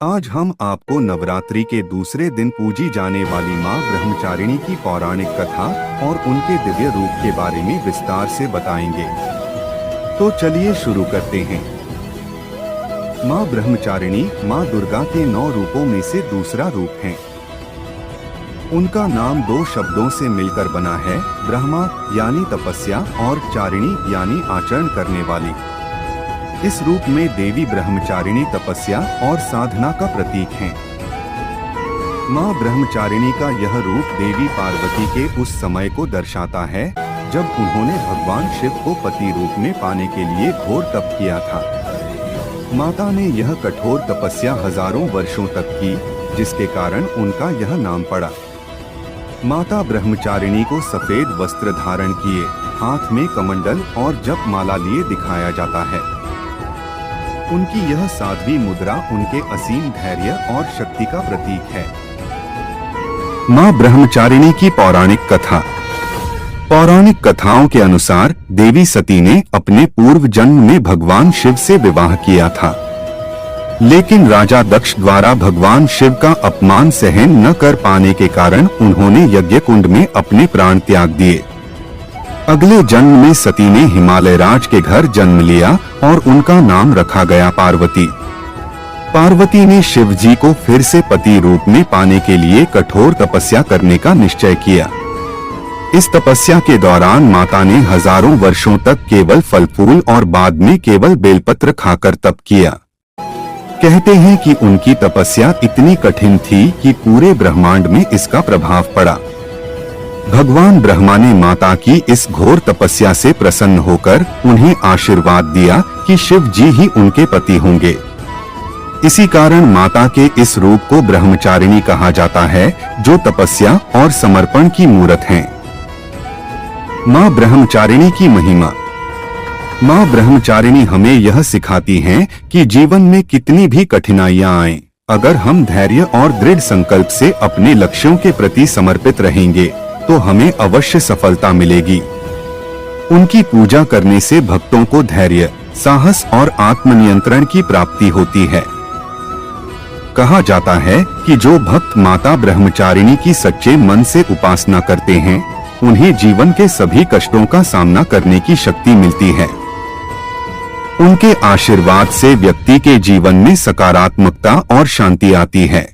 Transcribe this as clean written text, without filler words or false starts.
आज हम आपको नवरात्रि के दूसरे दिन पूजी जाने वाली माँ ब्रह्मचारिणी की पौराणिक कथा और उनके दिव्य रूप के बारे में विस्तार से बताएंगे। तो चलिए शुरू करते हैं। माँ ब्रह्मचारिणी माँ दुर्गा के 9 रूपों में से दूसरा रूप है। उनका नाम 2 शब्दों से मिलकर बना है, ब्रह्मा यानी तपस्या और चारिणी यानी आचरण करने वाली। इस रूप में देवी ब्रह्मचारिणी तपस्या और साधना का प्रतीक हैं। माँ ब्रह्मचारिणी का यह रूप देवी पार्वती के उस समय को दर्शाता है जब उन्होंने भगवान शिव को पति रूप में पाने के लिए घोर तप किया था। माता ने यह कठोर तपस्या हजारों वर्षों तक की, जिसके कारण उनका यह नाम पड़ा। माता ब्रह्मचारिणी को सफेद वस्त्र धारण किए, हाथ में कमंडल और जप माला लिए दिखाया जाता है। उनकी यह साध्वी मुद्रा उनके असीम धैर्य और शक्ति का प्रतीक है। माँ ब्रह्मचारिणी की पौराणिक कथा। पौराणिक कथाओं के अनुसार देवी सती ने अपने पूर्व जन्म में भगवान शिव से विवाह किया था, लेकिन राजा दक्ष द्वारा भगवान शिव का अपमान सहन न कर पाने के कारण उन्होंने यज्ञ कुंड में अपने प्राण त्याग दिए। अगले जन्म में सती ने हिमालय राज के घर जन्म लिया और उनका नाम रखा गया पार्वती। पार्वती ने शिव जी को फिर से पति रूप में पाने के लिए कठोर तपस्या करने का निश्चय किया। इस तपस्या के दौरान माता ने हजारों वर्षों तक केवल फल फूल और बाद में केवल बेलपत्र खाकर तप किया। कहते हैं कि उनकी तपस्या इतनी कठिन थी कि पूरे ब्रह्मांड में इसका प्रभाव पड़ा। भगवान ब्रह्मा ने माता की इस घोर तपस्या से प्रसन्न होकर उन्हें आशीर्वाद दिया कि शिव जी ही उनके पति होंगे। इसी कारण माता के इस रूप को ब्रह्मचारिणी कहा जाता है, जो तपस्या और समर्पण की मूरत हैं। माँ ब्रह्मचारिणी की महिमा। माँ ब्रह्मचारिणी हमें यह सिखाती हैं कि जीवन में कितनी भी कठिनाइयां आएं, अगर हम धैर्य और दृढ़ संकल्प से अपने लक्ष्यों के प्रति समर्पित रहेंगे तो हमें अवश्य सफलता मिलेगी। उनकी पूजा करने से भक्तों को धैर्य, साहस और आत्मनियंत्रण की प्राप्ति होती है। कहा जाता है कि जो भक्त माता ब्रह्मचारिणी की सच्चे मन से उपासना करते हैं, उन्हें जीवन के सभी कष्टों का सामना करने की शक्ति मिलती है। उनके आशीर्वाद से व्यक्ति के जीवन में सकारात्मकता और शांति आती है।